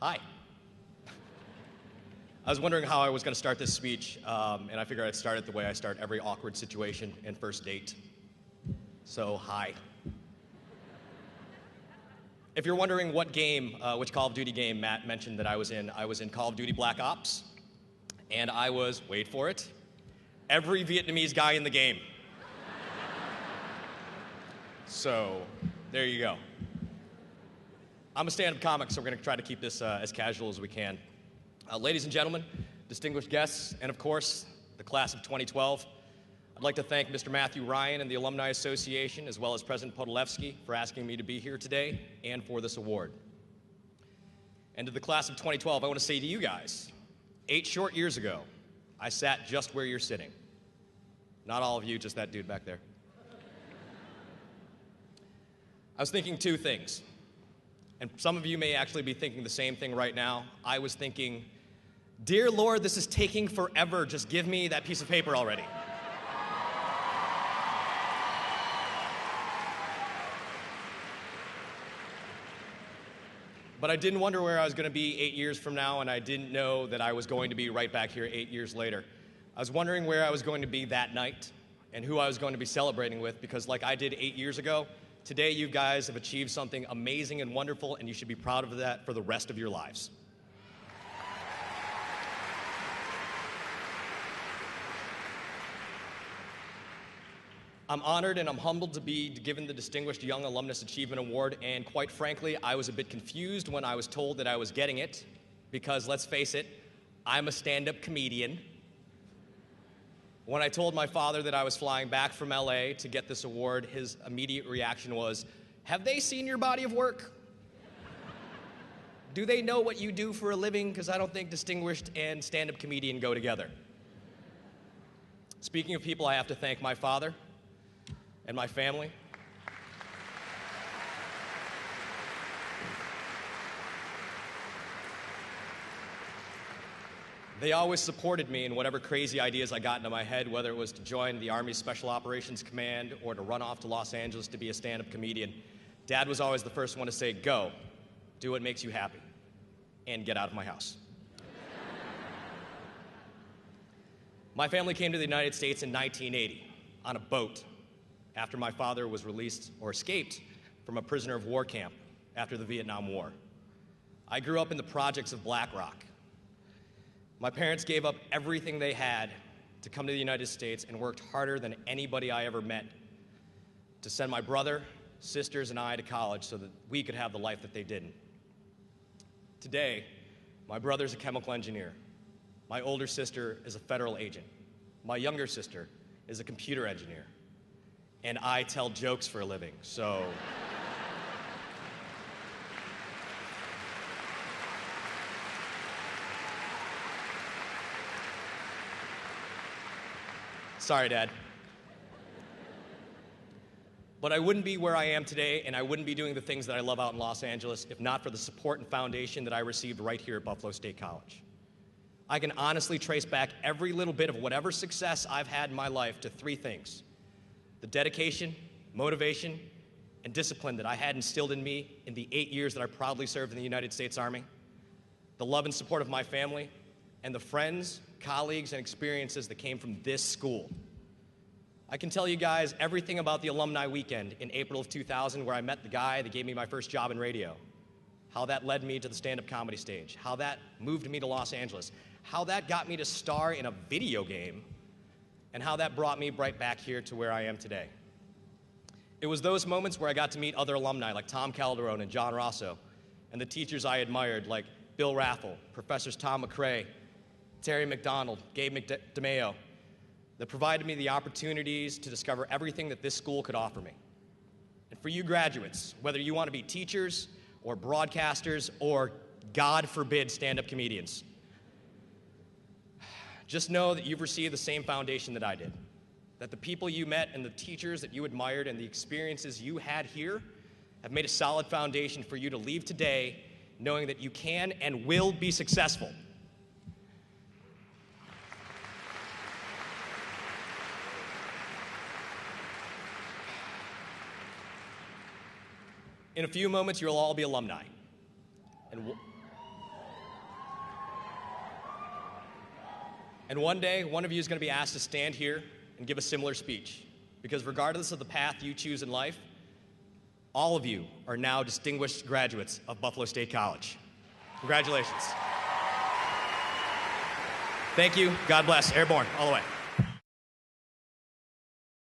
Hi. I was wondering how I was going to start this speech, and I figured I'd start it the way I start every awkward situation and first date. So, hi. If you're wondering what game, which Call of Duty game Matt mentioned that I was in Call of Duty Black Ops, and I was, wait for it, every Vietnamese guy in the game. So, there you go. I'm a stand-up comic, so we're going to try to keep this as casual as we can. Ladies and gentlemen, distinguished guests, and of course, the class of 2012, I'd like to thank Mr. Matthew Ryan and the Alumni Association, as well as President Podolewski, for asking me to be here today and for this award. And to the class of 2012, I want to say to you guys, 8 short years ago, I sat just where you're sitting. Not all of you, just that dude back there. I was thinking two things. And some of you may actually be thinking the same thing right now. I was thinking, dear Lord, this is taking forever. Just give me that piece of paper already. But I didn't wonder where I was going to be 8 years from now, and I didn't know that I was going to be right back here 8 years later. I was wondering where I was going to be that night and who I was going to be celebrating with, because like I did 8 years ago, today, you guys have achieved something amazing and wonderful, and you should be proud of that for the rest of your lives. I'm honored and I'm humbled to be given the Distinguished Young Alumnus Achievement Award, and quite frankly, I was a bit confused when I was told that I was getting it, because let's face it, I'm a stand-up comedian. When I told my father that I was flying back from LA to get this award, his immediate reaction was, have they seen your body of work? Do they know what you do for a living? Because I don't think distinguished and stand-up comedian go together. Speaking of people, I have to thank my father and my family. They always supported me in whatever crazy ideas I got into my head, whether it was to join the Army Special Operations Command or to run off to Los Angeles to be a stand-up comedian. Dad was always the first one to say, go, do what makes you happy, and get out of my house. My family came to the United States in 1980 on a boat after my father was released or escaped from a prisoner of war camp after the Vietnam War. I grew up in the projects of Black Rock. My parents gave up everything they had to come to the United States and worked harder than anybody I ever met to send my brother, sisters, and I to college so that we could have the life that they didn't. Today, my brother's a chemical engineer. My older sister is a federal agent. My younger sister is a computer engineer. And I tell jokes for a living, so... Sorry, Dad. But I wouldn't be where I am today, and I wouldn't be doing the things that I love out in Los Angeles if not for the support and foundation that I received right here at Buffalo State College. I can honestly trace back every little bit of whatever success I've had in my life to 3 things: the dedication, motivation, and discipline that I had instilled in me in the 8 years that I proudly served in the United States Army, the love and support of my family, and the friends, colleagues, and experiences that came from this school. I can tell you guys everything about the alumni weekend in April of 2000, where I met the guy that gave me my first job in radio, how that led me to the stand-up comedy stage, how that moved me to Los Angeles, how that got me to star in a video game, and how that brought me right back here to where I am today. It was those moments where I got to meet other alumni like Thom and John Rosso, and the teachers I admired like Bill Raffel, Professors Tom McCrae, Terry McDonald, Gabe DeMayo, that provided me the opportunities to discover everything that this school could offer me. And for you graduates, whether you want to be teachers or broadcasters or, God forbid, stand-up comedians, just know that you've received the same foundation that I did, that the people you met and the teachers that you admired and the experiences you had here have made a solid foundation for you to leave today knowing that you can and will be successful. In a few moments, you'll all be alumni. And And one day, one of you is going to be asked to stand here and give a similar speech. Because regardless of the path you choose in life, all of you are now distinguished graduates of Buffalo State College. Congratulations. Thank you. God bless. Airborne, all the way.